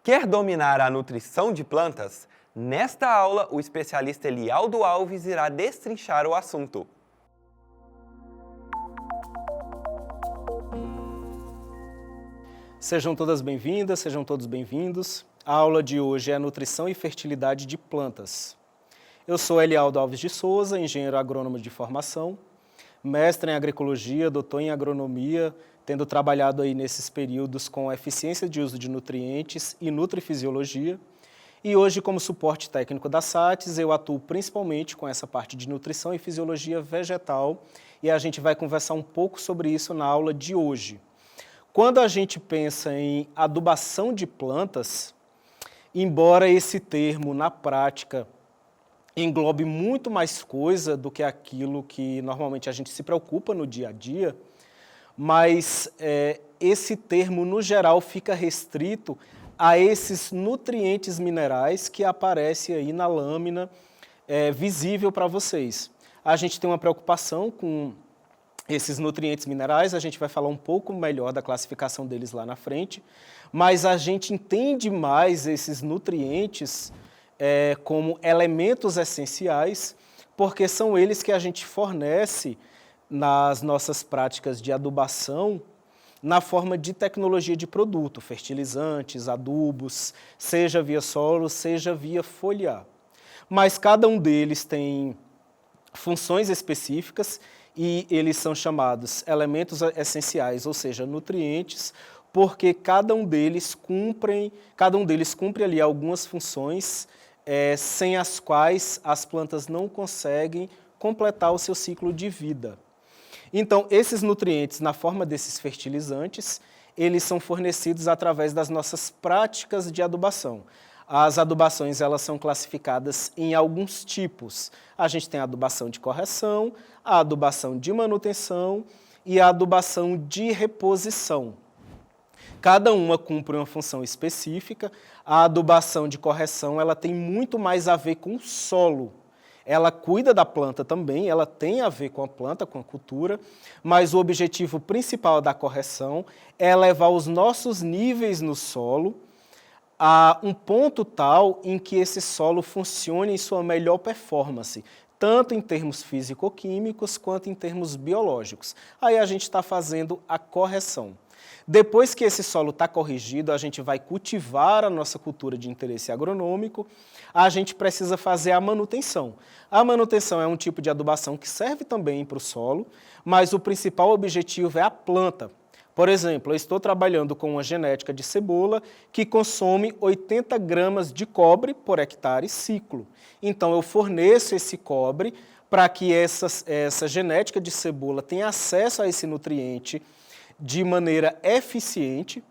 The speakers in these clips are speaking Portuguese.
Quer dominar a nutrição de plantas? Nesta aula, o especialista Elialdo Alves irá destrinchar o assunto. Sejam todas bem-vindas, sejam todos bem-vindos. A aula de hoje é a nutrição e fertilidade de plantas. Eu sou Elialdo Alves de Souza, engenheiro agrônomo de formação, mestre em agroecologia, doutor em agronomia, tendo trabalhado aí nesses períodos com eficiência de uso de nutrientes e nutrifisiologia. E hoje, como suporte técnico da SATES, eu atuo principalmente com essa parte de nutrição e fisiologia vegetal e a gente vai conversar um pouco sobre isso na aula de hoje. Quando a gente pensa em adubação de plantas, embora esse termo, na prática, englobe muito mais coisa do que aquilo que normalmente a gente se preocupa no dia a dia, mas esse termo, no geral, fica restrito a esses nutrientes minerais que aparecem aí na lâmina visível para vocês. A gente tem uma preocupação com esses nutrientes minerais, a gente vai falar um pouco melhor da classificação deles lá na frente, mas a gente entende mais esses nutrientes como elementos essenciais, porque são eles que a gente fornece nas nossas práticas de adubação, na forma de tecnologia de produto, fertilizantes, adubos, seja via solo, seja via foliar. Mas cada um deles tem funções específicas e eles são chamados elementos essenciais, ou seja, nutrientes, porque cada um deles cumpre ali algumas funções sem as quais as plantas não conseguem completar o seu ciclo de vida. Então, esses nutrientes, na forma desses fertilizantes, eles são fornecidos através das nossas práticas de adubação. As adubações, elas são classificadas em alguns tipos. A gente tem a adubação de correção, a adubação de manutenção e a adubação de reposição. Cada uma cumpre uma função específica. A adubação de correção, ela tem muito mais a ver com o solo. Ela cuida da planta também, ela tem a ver com a planta, com a cultura, mas o objetivo principal da correção é levar os nossos níveis no solo a um ponto tal em que esse solo funcione em sua melhor performance, tanto em termos físico-químicos quanto em termos biológicos. Aí a gente está fazendo a correção. Depois que esse solo está corrigido, a gente vai cultivar a nossa cultura de interesse agronômico, a gente precisa fazer a manutenção. A manutenção é um tipo de adubação que serve também para o solo, mas o principal objetivo é a planta. Por exemplo, eu estou trabalhando com uma genética de cebola que consome 80 gramas de cobre por hectare ciclo. Então, eu forneço esse cobre para que essa genética de cebola tenha acesso a esse nutriente de maneira eficiente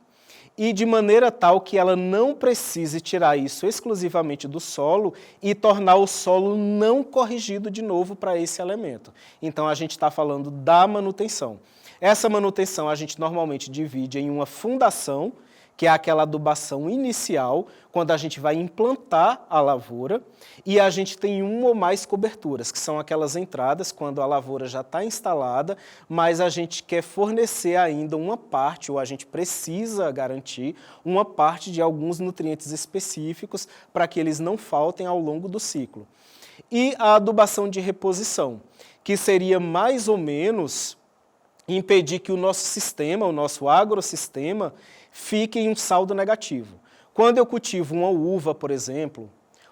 e de maneira tal que ela não precise tirar isso exclusivamente do solo e tornar o solo não corrigido de novo para esse elemento. Então, a gente está falando da manutenção. Essa manutenção a gente normalmente divide em uma fundação, que é aquela adubação inicial, quando a gente vai implantar a lavoura, e a gente tem uma ou mais coberturas, que são aquelas entradas quando a lavoura já está instalada, mas a gente quer fornecer ainda uma parte, ou a gente precisa garantir uma parte de alguns nutrientes específicos para que eles não faltem ao longo do ciclo. E a adubação de reposição, que seria mais ou menos impedir que o nosso sistema, o nosso agrossistema, fique em um saldo negativo. Quando eu cultivo uma uva, por exemplo,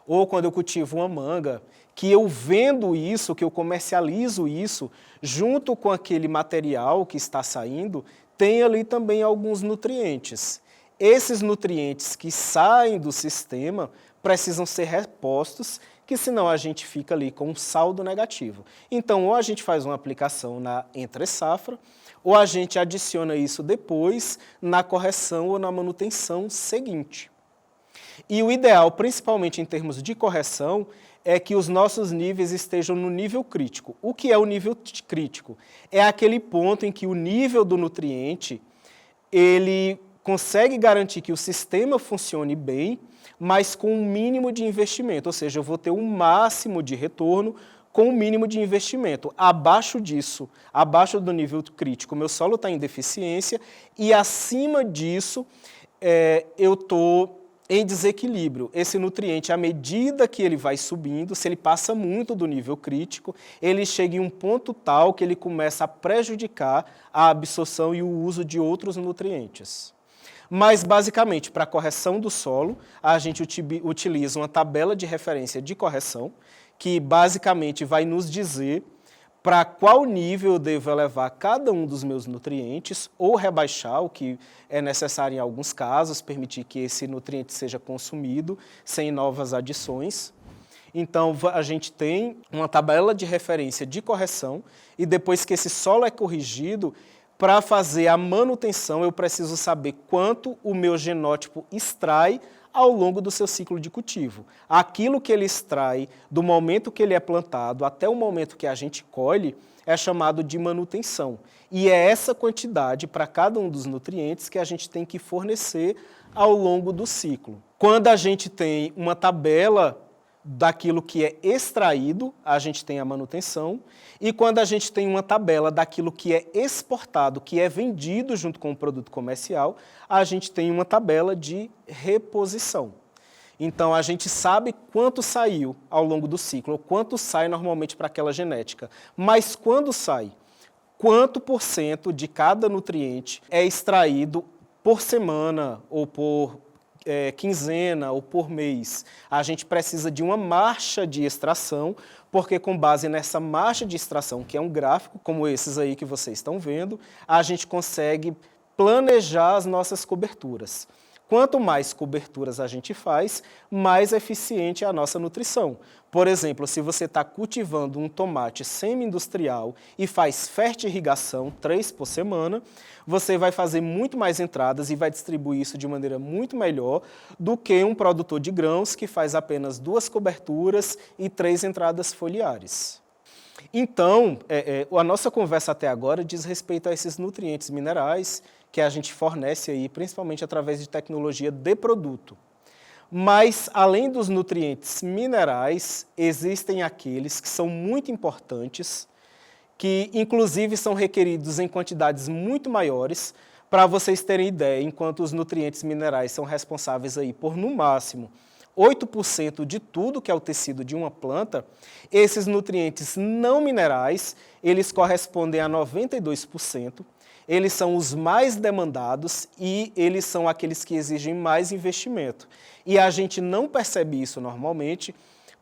ou quando eu cultivo uma manga, que eu vendo isso, que eu comercializo isso, junto com aquele material que está saindo, tem ali também alguns nutrientes. Esses nutrientes que saem do sistema precisam ser repostos, que senão a gente fica ali com um saldo negativo. Então, ou a gente faz uma aplicação na entre-safra, ou a gente adiciona isso depois na correção ou na manutenção seguinte. E o ideal, principalmente em termos de correção, é que os nossos níveis estejam no nível crítico. O que é o nível crítico? É aquele ponto em que o nível do nutriente, ele consegue garantir que o sistema funcione bem, mas com um mínimo de investimento, ou seja, eu vou ter um máximo de retorno com um mínimo de investimento. Abaixo disso, abaixo do nível crítico, meu solo está em deficiência e acima disso eu estou em desequilíbrio. Esse nutriente, à medida que ele vai subindo, se ele passa muito do nível crítico, ele chega em um ponto tal que ele começa a prejudicar a absorção e o uso de outros nutrientes. Mas, basicamente, para a correção do solo, a gente utiliza uma tabela de referência de correção, que basicamente vai nos dizer para qual nível eu devo elevar cada um dos meus nutrientes ou rebaixar, o que é necessário em alguns casos, permitir que esse nutriente seja consumido sem novas adições. Então, a gente tem uma tabela de referência de correção e depois que esse solo é corrigido, para fazer a manutenção, eu preciso saber quanto o meu genótipo extrai ao longo do seu ciclo de cultivo. Aquilo que ele extrai do momento que ele é plantado até o momento que a gente colhe é chamado de manutenção. E é essa quantidade para cada um dos nutrientes que a gente tem que fornecer ao longo do ciclo. Quando a gente tem uma tabela daquilo que é extraído, a gente tem a manutenção, e quando a gente tem uma tabela daquilo que é exportado, que é vendido junto com o produto comercial, a gente tem uma tabela de reposição. Então, a gente sabe quanto saiu ao longo do ciclo, ou quanto sai normalmente para aquela genética, mas quando sai, quanto por cento de cada nutriente é extraído por semana ou por quinzena ou por mês. A gente precisa de uma marcha de extração, porque com base nessa marcha de extração, que é um gráfico, como esses aí que vocês estão vendo, a gente consegue planejar as nossas coberturas. Quanto mais coberturas a gente faz, mais eficiente é a nossa nutrição. Por exemplo, se você está cultivando um tomate semi-industrial e faz fertirrigação 3 por semana, você vai fazer muito mais entradas e vai distribuir isso de maneira muito melhor do que um produtor de grãos que faz apenas 2 coberturas e 3 entradas foliares. Então, a nossa conversa até agora diz respeito a esses nutrientes minerais que a gente fornece aí, principalmente através de tecnologia de produto. Mas, além dos nutrientes minerais, existem aqueles que são muito importantes, que inclusive são requeridos em quantidades muito maiores. Para vocês terem ideia, enquanto os nutrientes minerais são responsáveis aí por, no máximo, 8% de tudo que é o tecido de uma planta, esses nutrientes não minerais, eles correspondem a 92%. Eles são os mais demandados e eles são aqueles que exigem mais investimento. E a gente não percebe isso normalmente,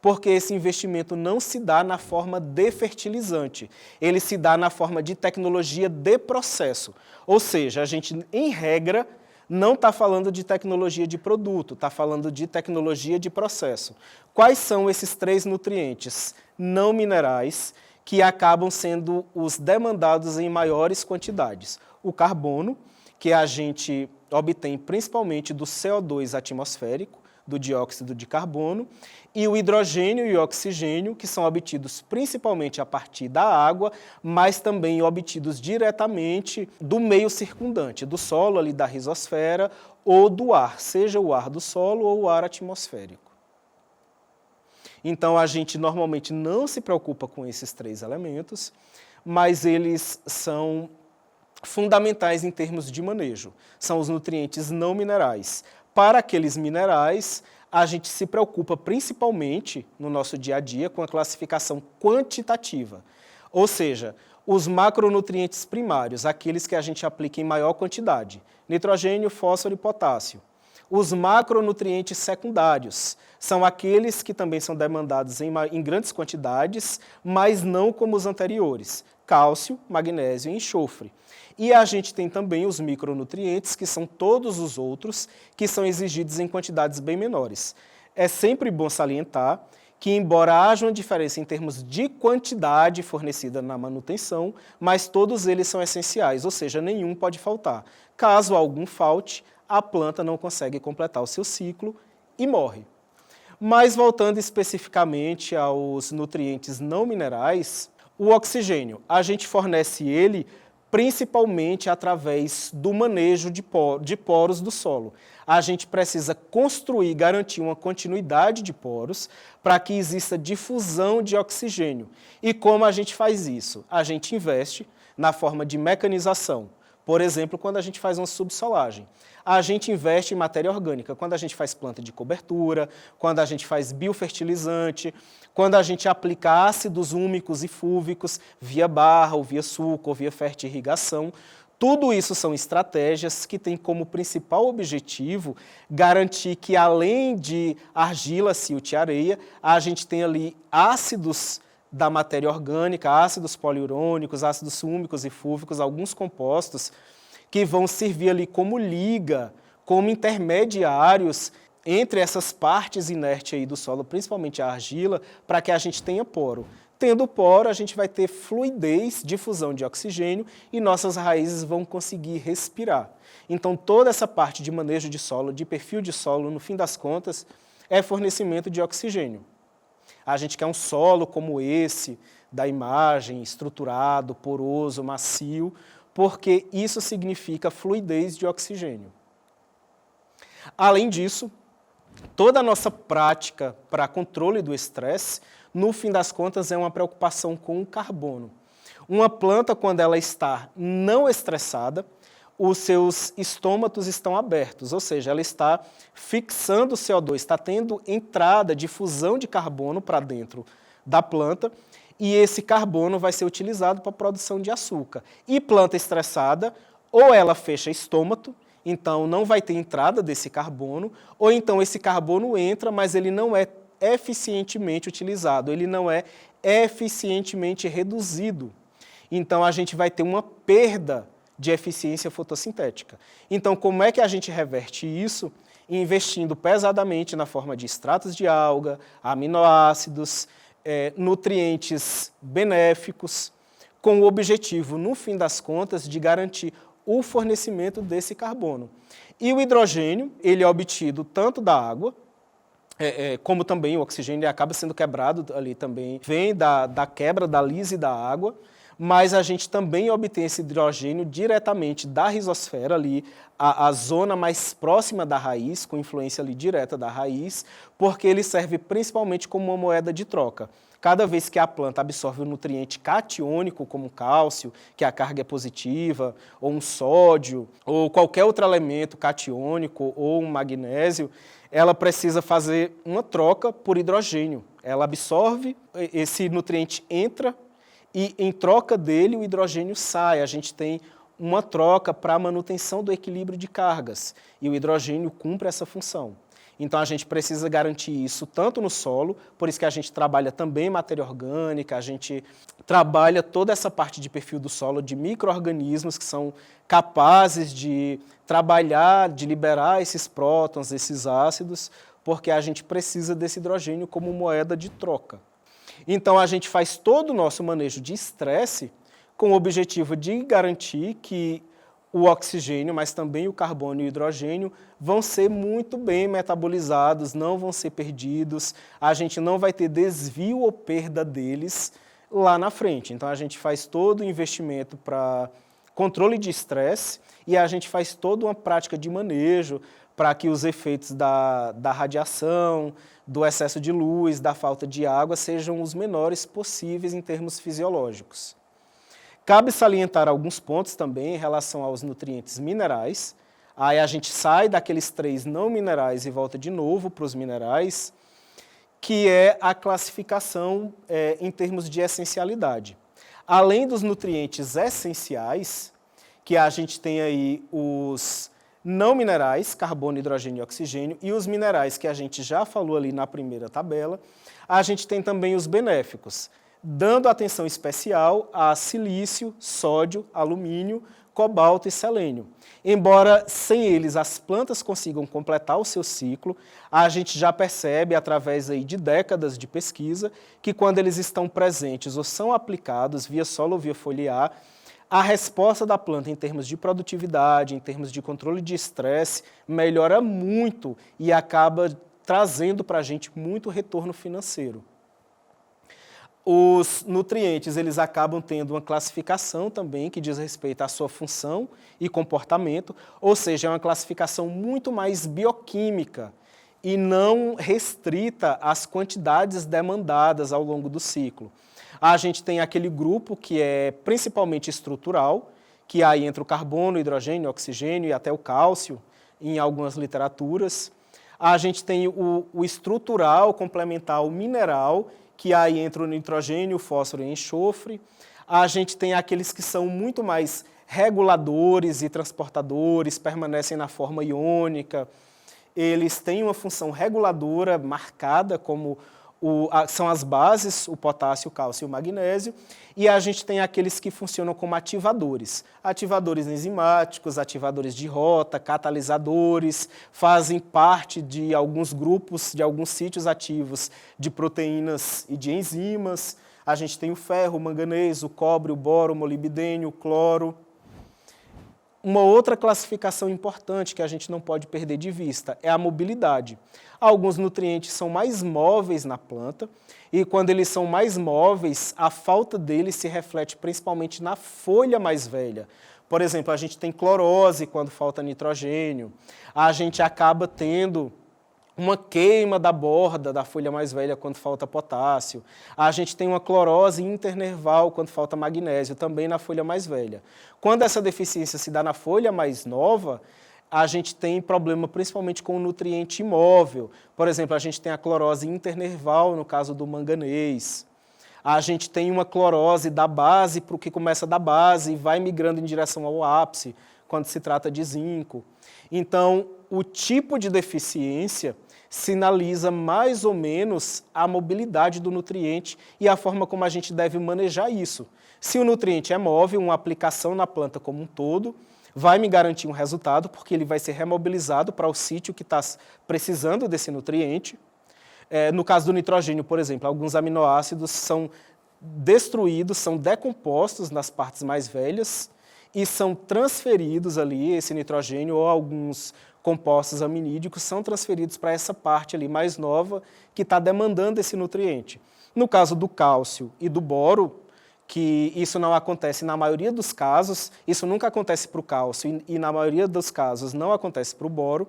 porque esse investimento não se dá na forma de fertilizante, ele se dá na forma de tecnologia de processo. Ou seja, a gente, em regra, não está falando de tecnologia de produto, está falando de tecnologia de processo. Quais são esses 3 nutrientes não minerais que acabam sendo os demandados em maiores quantidades? O carbono, que a gente obtém principalmente do CO2 atmosférico, do dióxido de carbono, e o hidrogênio e o oxigênio, que são obtidos principalmente a partir da água, mas também obtidos diretamente do meio circundante, do solo ali da rizosfera ou do ar, seja o ar do solo ou o ar atmosférico. Então, a gente normalmente não se preocupa com esses 3 elementos, mas eles são fundamentais em termos de manejo. São os nutrientes não minerais. Para aqueles minerais, a gente se preocupa principalmente no nosso dia a dia com a classificação quantitativa. Ou seja, os macronutrientes primários, aqueles que a gente aplica em maior quantidade, nitrogênio, fósforo e potássio. Os macronutrientes secundários são aqueles que também são demandados em grandes quantidades, mas não como os anteriores, cálcio, magnésio e enxofre. E a gente tem também os micronutrientes, que são todos os outros, que são exigidos em quantidades bem menores. É sempre bom salientar que, embora haja uma diferença em termos de quantidade fornecida na manutenção, mas todos eles são essenciais, ou seja, nenhum pode faltar. Caso algum falte, a planta não consegue completar o seu ciclo e morre. Mas voltando especificamente aos nutrientes não minerais, o oxigênio, a gente fornece ele principalmente através do manejo de poros do solo. A gente precisa construir, garantir uma continuidade de poros para que exista difusão de oxigênio. E como a gente faz isso? A gente investe na forma de mecanização. Por exemplo, quando a gente faz uma subsolagem. A gente investe em matéria orgânica, quando a gente faz planta de cobertura, quando a gente faz biofertilizante, quando a gente aplica ácidos úmicos e fúlvicos via barra, ou via suco, ou via fertirrigação. Tudo isso são estratégias que têm como principal objetivo garantir que, além de argila, silt e areia, a gente tem ali ácidos da matéria orgânica, ácidos poliurônicos, ácidos úmicos e fúlvicos, alguns compostos que vão servir ali como liga, como intermediários entre essas partes inertes aí do solo, principalmente a argila, para que a gente tenha poro. Tendo poro, a gente vai ter fluidez, difusão de oxigênio e nossas raízes vão conseguir respirar. Então, toda essa parte de manejo de solo, de perfil de solo, no fim das contas, é fornecimento de oxigênio. A gente quer um solo como esse, da imagem, estruturado, poroso, macio, porque isso significa fluidez de oxigênio. Além disso, toda a nossa prática para controle do estresse, no fim das contas, é uma preocupação com o carbono. Uma planta, quando ela está não estressada, os seus estômatos estão abertos, ou seja, ela está fixando o CO2, está tendo entrada, difusão de carbono para dentro da planta, e esse carbono vai ser utilizado para a produção de açúcar. E planta estressada, ou ela fecha estômato, então não vai ter entrada desse carbono, ou então esse carbono entra, mas ele não é eficientemente utilizado, ele não é eficientemente reduzido. Então a gente vai ter uma perda de eficiência fotossintética. Então como é que a gente reverte isso? Investindo pesadamente na forma de extratos de alga, aminoácidos, nutrientes benéficos, com o objetivo, no fim das contas, de garantir o fornecimento desse carbono. E o hidrogênio, ele é obtido tanto da água, como também o oxigênio acaba sendo quebrado ali também, vem da quebra da lise da água, mas a gente também obtém esse hidrogênio diretamente da rizosfera, ali, a zona mais próxima da raiz, com influência ali direta da raiz, porque ele serve principalmente como uma moeda de troca. Cada vez que a planta absorve um nutriente catiônico, como o cálcio, que a carga é positiva, ou um sódio, ou qualquer outro elemento catiônico, ou um magnésio, ela precisa fazer uma troca por hidrogênio. Ela absorve, esse nutriente entra, e em troca dele o hidrogênio sai. A gente tem uma troca para a manutenção do equilíbrio de cargas, e o hidrogênio cumpre essa função. Então a gente precisa garantir isso tanto no solo, por isso que a gente trabalha também matéria orgânica, a gente trabalha toda essa parte de perfil do solo de micro-organismos que são capazes de trabalhar, de liberar esses prótons, esses ácidos, porque a gente precisa desse hidrogênio como moeda de troca. Então a gente faz todo o nosso manejo de estresse com o objetivo de garantir que o oxigênio, mas também o carbono e o hidrogênio vão ser muito bem metabolizados, não vão ser perdidos, a gente não vai ter desvio ou perda deles lá na frente. Então a gente faz todo o investimento para controle de estresse e a gente faz toda uma prática de manejo para que os efeitos da radiação, do excesso de luz, da falta de água sejam os menores possíveis em termos fisiológicos. Cabe salientar alguns pontos também em relação aos nutrientes minerais. Aí a gente sai daqueles 3 não minerais e volta de novo para os minerais, que é a classificação em termos de essencialidade. Além dos nutrientes essenciais, que a gente tem aí os não minerais, carbono, hidrogênio e oxigênio, e os minerais que a gente já falou ali na primeira tabela, a gente tem também os benéficos, dando atenção especial a silício, sódio, alumínio, cobalto e selênio. Embora sem eles as plantas consigam completar o seu ciclo, a gente já percebe, através aí de décadas de pesquisa, que quando eles estão presentes ou são aplicados via solo ou via foliar, a resposta da planta em termos de produtividade, em termos de controle de estresse, melhora muito e acaba trazendo para a gente muito retorno financeiro. Os nutrientes, eles acabam tendo uma classificação também que diz respeito à sua função e comportamento, ou seja, é uma classificação muito mais bioquímica e não restrita às quantidades demandadas ao longo do ciclo. A gente tem aquele grupo que é principalmente estrutural, que aí entra o carbono, o hidrogênio, o oxigênio e até o cálcio, em algumas literaturas. A gente tem o estrutural, complementar, o mineral, que aí entra o nitrogênio, o fósforo e o enxofre. A gente tem aqueles que são muito mais reguladores e transportadores, permanecem na forma iônica. Eles têm uma função reguladora marcada, como são as bases, o potássio, o cálcio e o magnésio, e a gente tem aqueles que funcionam como ativadores. Ativadores enzimáticos, ativadores de rota, catalisadores, fazem parte de alguns grupos, de alguns sítios ativos de proteínas e de enzimas. A gente tem o ferro, o manganês, o cobre, o boro, o molibdênio, o cloro. Uma outra classificação importante que a gente não pode perder de vista é a mobilidade. Alguns nutrientes são mais móveis na planta e quando eles são mais móveis, a falta deles se reflete principalmente na folha mais velha. Por exemplo, a gente tem clorose quando falta nitrogênio, a gente acaba tendo uma queima da borda da folha mais velha quando falta potássio. A gente tem uma clorose internerval quando falta magnésio, também na folha mais velha. Quando essa deficiência se dá na folha mais nova, a gente tem problema principalmente com o nutriente imóvel. Por exemplo, a gente tem a clorose internerval no caso do manganês. A gente tem uma clorose da base, para o que começa da base e vai migrando em direção ao ápice, quando se trata de zinco. Então, o tipo de deficiência sinaliza mais ou menos a mobilidade do nutriente e a forma como a gente deve manejar isso. Se o nutriente é móvel, uma aplicação na planta como um todo vai me garantir um resultado, porque ele vai ser remobilizado para o sítio que está precisando desse nutriente. No caso do nitrogênio, por exemplo, alguns aminoácidos são destruídos, são decompostos nas partes mais velhas e são transferidos ali, esse nitrogênio ou alguns compostos aminídicos são transferidos para essa parte ali mais nova que está demandando esse nutriente. No caso do cálcio e do boro, que isso não acontece na maioria dos casos, isso nunca acontece para o cálcio e na maioria dos casos não acontece para o boro,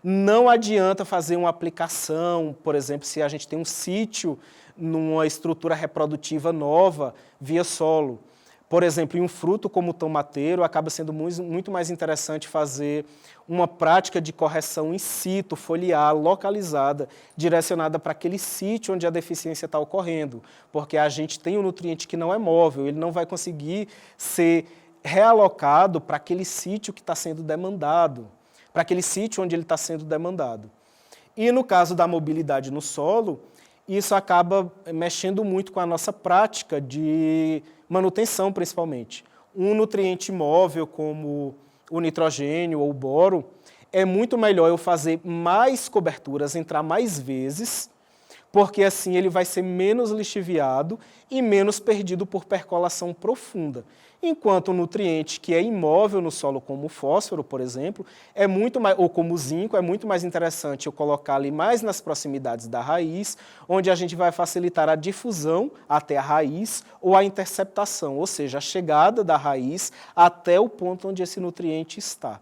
não adianta fazer uma aplicação, por exemplo, se a gente tem um sítio numa estrutura reprodutiva nova via solo. Por exemplo, em um fruto como o tomateiro, acaba sendo muito mais interessante fazer uma prática de correção in situ, foliar, localizada, direcionada para aquele sítio onde a deficiência está ocorrendo, porque a gente tem um nutriente que não é móvel, ele não vai conseguir ser realocado para aquele sítio que está sendo demandado, para aquele sítio onde ele está sendo demandado. E no caso da mobilidade no solo, isso acaba mexendo muito com a nossa prática de manutenção, principalmente. Um nutriente móvel, como o nitrogênio ou o boro, é muito melhor eu fazer mais coberturas, entrar mais vezes, porque assim ele vai ser menos lixiviado e menos perdido por percolação profunda. Enquanto o nutriente que é imóvel no solo, como o fósforo, por exemplo, é muito mais, ou como o zinco, é muito mais interessante eu colocar ali mais nas proximidades da raiz, onde a gente vai facilitar a difusão até a raiz ou a interceptação, ou seja, a chegada da raiz até o ponto onde esse nutriente está.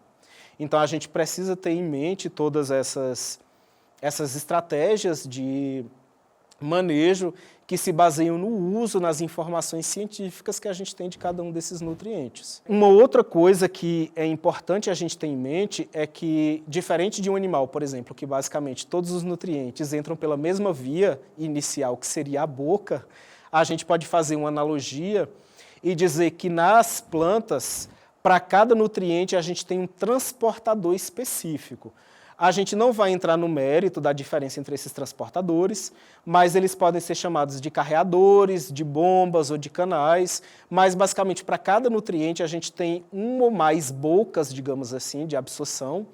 Então a gente precisa ter em mente todas essas estratégias de manejo que se baseiam no uso, nas informações científicas que a gente tem de cada um desses nutrientes. Uma outra coisa que é importante a gente ter em mente é que, diferente de um animal, por exemplo, que basicamente todos os nutrientes entram pela mesma via inicial, que seria a boca, a gente pode fazer uma analogia e dizer que nas plantas, para cada nutriente, a gente tem um transportador específico. A gente não vai entrar no mérito da diferença entre esses transportadores, mas eles podem ser chamados de carreadores, de bombas ou de canais, mas basicamente para cada nutriente a gente tem uma ou mais bocas, digamos assim, de absorção.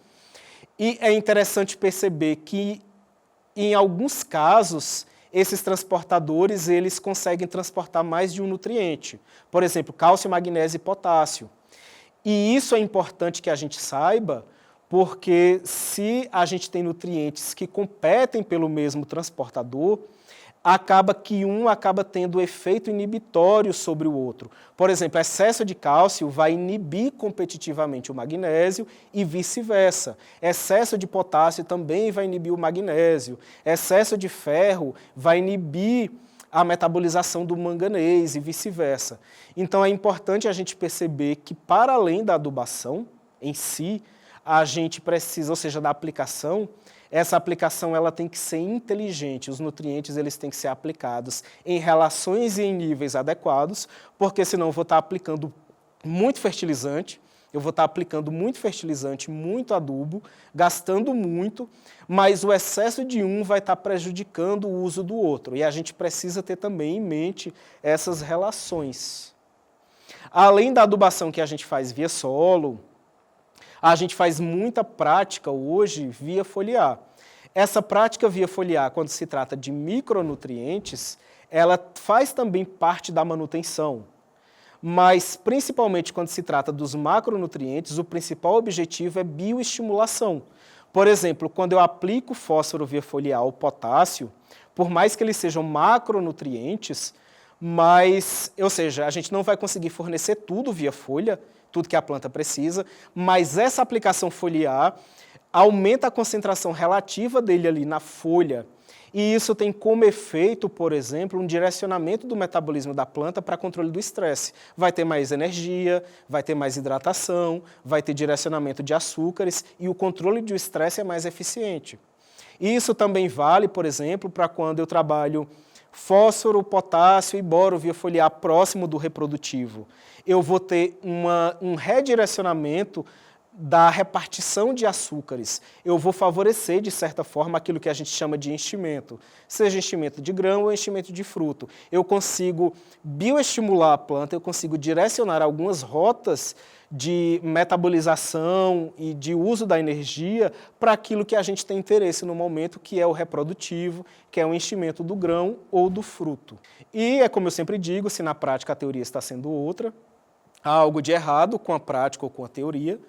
E é interessante perceber que, em alguns casos, esses transportadores eles conseguem transportar mais de um nutriente. Por exemplo, cálcio, magnésio e potássio. E isso é importante que a gente saiba, porque se a gente tem nutrientes que competem pelo mesmo transportador, acaba que um acaba tendo efeito inibitório sobre o outro. Por exemplo, excesso de cálcio vai inibir competitivamente o magnésio e vice-versa. Excesso de potássio também vai inibir o magnésio. Excesso de ferro vai inibir a metabolização do manganês e vice-versa. Então é importante a gente perceber que, para além da adubação em si, a gente precisa, ou seja, da aplicação, essa aplicação ela tem que ser inteligente, os nutrientes eles têm que ser aplicados em relações e em níveis adequados, porque senão eu vou estar aplicando muito fertilizante, muito adubo, gastando muito, mas o excesso de um vai estar prejudicando o uso do outro. E a gente precisa ter também em mente essas relações. Além da adubação que a gente faz via solo, a gente faz muita prática hoje via foliar. Essa prática via foliar, quando se trata de micronutrientes, ela faz também parte da manutenção. Mas, principalmente quando se trata dos macronutrientes, o principal objetivo é bioestimulação. Por exemplo, quando eu aplico fósforo via foliar ou potássio, por mais que eles sejam macronutrientes, ou seja, a gente não vai conseguir fornecer tudo via folha, tudo que a planta precisa, mas essa aplicação foliar aumenta a concentração relativa dele ali na folha, e isso tem como efeito, por exemplo, um direcionamento do metabolismo da planta para controle do estresse. Vai ter mais energia, vai ter mais hidratação, vai ter direcionamento de açúcares e o controle do estresse é mais eficiente. Isso também vale, por exemplo, para quando eu trabalho fósforo, potássio e boro via foliar próximo do reprodutivo. Eu vou ter um redirecionamento da repartição de açúcares. Eu vou favorecer, de certa forma, aquilo que a gente chama de enchimento, seja enchimento de grão ou enchimento de fruto. Eu consigo bioestimular a planta, eu consigo direcionar algumas rotas de metabolização e de uso da energia para aquilo que a gente tem interesse no momento, que é o reprodutivo, que é o enchimento do grão ou do fruto. E é como eu sempre digo, se na prática a teoria está sendo outra, há algo de errado com a prática ou com a teoria.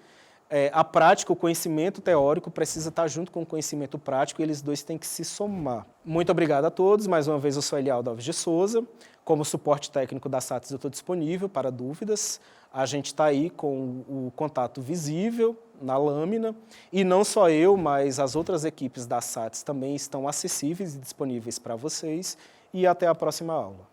A prática, o conhecimento teórico precisa estar junto com o conhecimento prático e eles dois têm que se somar. Muito obrigado a todos. Mais uma vez, eu sou Elialdo Alves de Souza. Como suporte técnico da SATS, eu estou disponível para dúvidas. A gente está aí com o contato visível na lâmina. E não só eu, mas as outras equipes da SATS também estão acessíveis e disponíveis para vocês. E até a próxima aula.